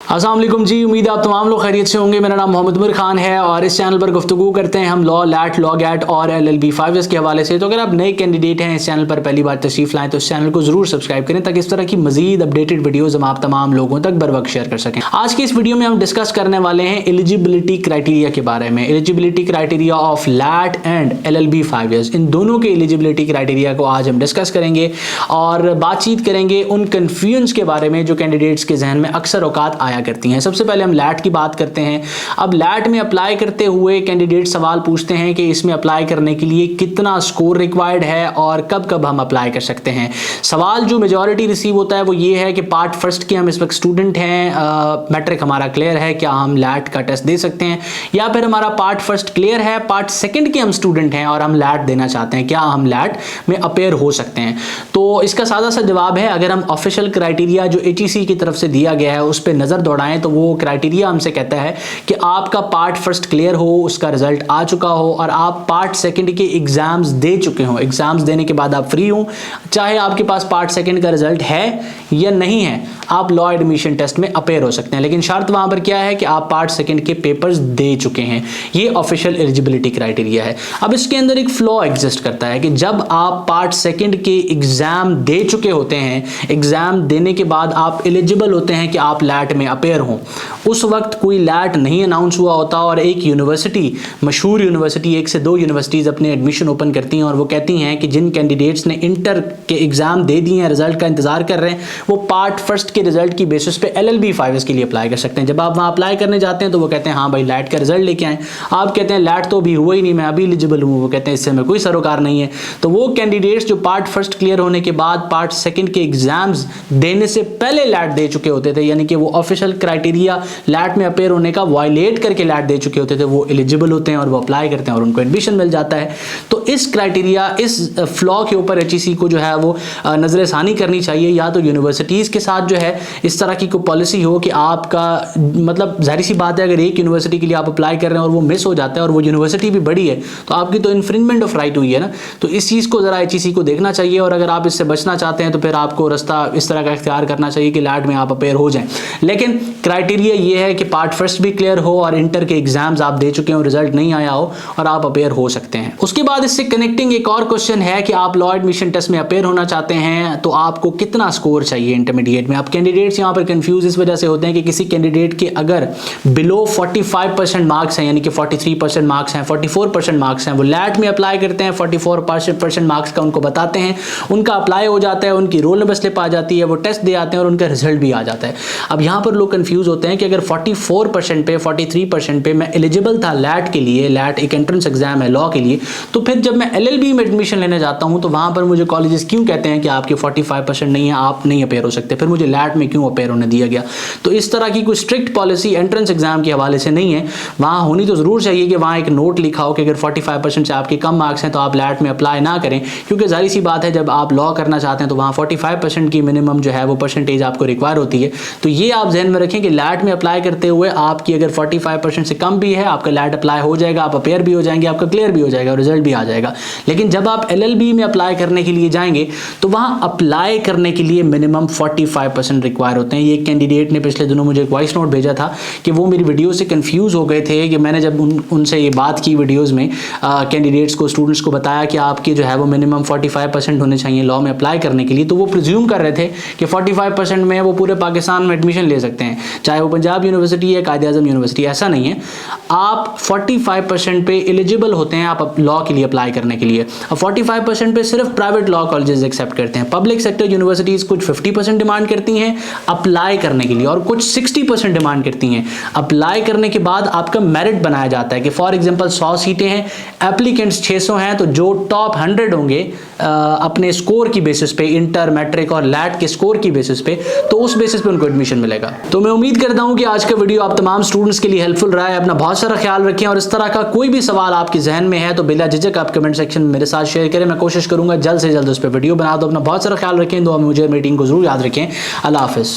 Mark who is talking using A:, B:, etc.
A: अस्सलाम वालेकुम जी, उम्मीद है आप तमाम लोग खैरियत से होंगे। मेरा नाम मोहम्मद उमर खान है और इस चैनल पर गुफ्तगू करते हैं हम लॉ, लैट, लॉ गैट और LLB 5 के हवाले से। तो अगर आप नए कैंडिडेट हैं, इस चैनल पर पहली बार तशरीफ लाएं तो इस चैनल को जरूर सब्सक्राइब करें ताकि इस तरह की मजीद अपडेटेड वीडियोस हम आप तमाम लोगों तक बर वक्त शेयर कर सकें। आज की इस वीडियो में हम डिस्कस करने वाले हैं एलिजिबिलिटी क्राइटेरिया के बारे में। Eligibility criteria of LAT and LLB 5 इन दोनों के एलिजिबिलिटी क्राइटेरिया को आज हम डिस्कस करेंगे और बातचीत करेंगे उन कन्फ्यूजन के बारे में जो कैंडिडेट्स के जहन में अक्सर औकात आया करती हैं। सबसे पहले हम लैट की बात करते हैं। अब लैट में अप्लाई करते हुए कैंडिडेट सवाल पूछते हैं कि इसमें अप्लाई करने के लिए कितना स्कोर रिक्वायर्ड है और कब कब हम अप्लाई कर सकते हैं। सवाल जो मेजॉरिटी रिसीव होता है वो ये है कि पार्ट फर्स्ट के हम इस वक्त स्टूडेंट हैं, मैट्रिक हमारा क्लियर है, क्या हम लैट का टेस्ट दे सकते हैं, या फिर हमारा पार्ट फर्स्ट क्लियर है, पार्ट सेकंड के हम स्टूडेंट हैं और हम लैट देना चाहते हैं, क्या हम लैट में अपेयर हो सकते हैं। तो इसका सादा सा जवाब है, अगर हम ऑफिशियल क्राइटेरिया जो HEC की तरफ से दिया गया है उस पर नजर दौड़ाएं तो वो क्राइटेरिया हमसे कहता है कि आपका पार्ट फर्स्ट क्लियर हो, उसका रिजल्ट आ चुका हो और आप पार्ट सेकंड के एग्जाम्स दे चुके हो। एग्जाम्स देने के बाद आप फ्री हो, चाहे आपके पास पार्ट सेकंड का रिजल्ट है या नहीं है, आप लॉ एडमिशन टेस्ट में अपेयर हो सकते हैं। लेकिन शर्त वहां पर क्या है कि आप पार्ट सेकंड के पेपर्स दे चुके हैं। ये ऑफिशियल एलिजिबिलिटी क्राइटेरिया है। अब इसके अंदर एक फ्लॉ एग्जिस्ट करता है कि जब आप पार्ट सेकंड के एग्जाम दे चुके होते हैं, एग्जाम देने के बाद आप एलिजिबल होते हैं कि आप लैट में अपेयर हो, उस वक्त कोई लैट नहीं अनाउंस हुआ होता और एक यूनिवर्सिटी, मशहूर यूनिवर्सिटी, 1 से 2 यूनिवर्सिटीज अपने एडमिशन ओपन करती हैं और वो कहती हैं कि जिन कैंडिडेट्स ने इंटर के एग्जाम दे दिए हैं, रिजल्ट का इंतजार कर रहे हैं, वो पार्ट फर्स्ट के रिजल्ट की बेसिस पे LLB 5 के लिए अप्लाई कर सकते हैं। जब आप वहां अप्लाई करने जाते हैं तो वो कहते हैं हाँ भाई लैट का रिजल्ट लेके आए। आप कहते हैं लैट तो अभी हुआ ही नहीं, मैं अभी एलिजिबल हूँ। वो कहते हैं इससे हमें कोई सरोकार नहीं है। तो वो कैंडिडेट्स जो पार्ट फर्स्ट क्लियर होने के बाद पार्ट सेकंड के एग्जाम्स देने से पहले लैट दे चुके होते थे, यानी कि वो ऑफिशियल क्राइटेरिया लैट में अपेयर होने का वायलेट करके लैट दे चुके होते थे, वो एलिजिबल होते हैं और वो अप्लाई करते हैं और उनको एडमिशन मिल जाता है। तो इस क्राइटेरिया, इस फ्लॉ के ऊपर HEC को जो है वो नजरसानी करनी चाहिए। या तो यूनिवर्सिटीज के साथ जो है इस तरह की कोई पॉलिसी हो कि आपका, मतलब जाहिर सी बात है अगर एक यूनिवर्सिटी के लिए आप अप्लाई कर रहे हैं और वो मिस हो जाता है और वो यूनिवर्सिटी भी बड़ी है तो आपकी तो इन्फ्रिंजमेंट ऑफ राइट हुई है ना। तो इस चीज को जरा HEC को देखना चाहिए और अगर आप इससे बचना चाहते हैं तो फिर आपको रास्ता इस तरह का इख्तियार करना चाहिए कि लैट में आप अपेयर हो जाएं। लेकिन क्राइटेरिया ये है कि पार्ट फर्स्ट भी क्लियर हो और इंटर के एग्जाम्स आप दे चुके हो, रिजल्ट नहीं आया हो और आप अपेयर हो सकते हैं। उसके बाद इससे कनेक्टिंग एक और क्वेश्चन है कि आप लॉ एडमिशन टेस्ट में अपेयर होना चाहते हैं तो आपको कितना स्कोर चाहिए इंटरमीडिएट में। आप कैंडिडेट्स यहां पर कंफ्यूज इस वजह से होते हैं कि किसी कैंडिडेट के अगर बिलो 45% मार्क्स हैं, यानी कि 43% मार्क्स हैं, 44% मार्क्स हैं, वो लैट में अप्लाई करते हैं, 44% मार्क्स का उनको बताते हैं, उनका अप्लाई हो जाता है, उनकी रोल नंबर स्लिप आ जाती है, वो टेस्ट दे आते हैं और उनका रिजल्ट भी आ जाता है। अब यहां पर लोग कंफ्यूज होते हैं कि अगर 44% पे, 43% पे मैं एलिजिबल था लैट के लिए, लैट एक एंट्रेंस एग्जाम है लॉ के लिए, तो फिर जब मैं LLB में एडमिशन लेने जाता हूं तो वहां पर मुझे कॉलेजेस क्यों कहते हैं कि आपके 45% नहीं है, आप नहीं अपेयर हो सकते, फिर मुझे लैट में क्यों अपेयर होने दिया गया। तो इस तरह की कोई स्ट्रिक्ट पॉलिसी एंट्रेंस एग्जाम के हवाले से नहीं है। वहां होनी तो जरूर चाहिए कि वहां एक नोट लिखा हो कि अगर 45% से आपके कम मार्क्स हैं तो आप लैट में अप्लाई ना करें, क्योंकि जाहिर सी बात है जब आप लॉ करना चाहते हैं तो वहां 45% की मिनिमम जो है वो परसेंटेज आपको रिक्वायर होती है। तो ये आप जहन में रखें कि लैट में अप्लाई करते हुए आपकी अगर 45% से कम भी है, आपका लैट अप्लाई हो जाएगा, आप अपेयर भी हो जाएंगे, आपका क्लियर भी हो जाएगा और रिजल्ट भी आ जाएगा। लेकिन जब आप LLB में अप्लाई करने के लिए जाएंगे तो वहां अप्लाई करने के लिए मिनिमम 45% रिक्वायर होते हैं। ये कैंडिडेट ने पिछले दिनों मुझे एक वॉइस नोट भेजा था कि वो मेरी वीडियो से कंफ्यूज हो गए थे कि मैंने जब उनसे ये बात की वीडियोस में, कैंडिडेट्स को, स्टूडेंट्स को बताया कि आपकी जो है वो मिनिमम 45% होने चाहिए लॉ में अप्लाई करने के लिए, तो वो प्रिज्यूम कर रहे थे कि 45% में वो पूरे पाकिस्तान में एडमिशन ले सकते हैं, चाहे वो पंजाब यूनिवर्सिटी है, कायद-ए-आज़म यूनिवर्सिटी। ऐसा नहीं है, आप 45% पे एलिजिबल होते हैं आप लॉ के लिए अप्लाई करने के लिए। अब 45% पे सिर्फ प्राइवेट लॉ कॉलेजेस एक्सेप्ट करते हैं। पब्लिक सेक्टर यूनिवर्सिटीज कुछ 50% डिमांड करती हैं अप्लाई करने के लिए और कुछ 60% डिमांड करती हैं। अप्लाई करने के बाद आपका मेरिट बनाया जाता है कि फॉर एग्जांपल 100 सीटें हैं, एप्लीकेंट्स 600 हैं, तो जो टॉप 100 होंगे अपने स्कोर की बेसिस पे, इंटर, मैट्रिक और लैट के स्कोर की बेसिस पे, तो उस बेसिस पे उनको एडमिशन मिलेगा। तो मैं उम्मीद करता हूं कि आज का वीडियो आप तमाम स्टूडेंट्स के लिए हेल्पफुल रहा है। अपना बहुत सारा ख्याल रखें और इस तरह का कोई भी सवाल आपके जहन में है तो बिला झिझक आप कमेंट सेक्शन में मेरे साथ शेयर करें। मैं कोशिश करूंगा जल्द से जल्द उस पर वीडियो बना दो। अपना बहुत सारा ख्याल रखें, दुआ में मुझे मीटिंग को जरूर याद रखें। अल्लाह हाफिज।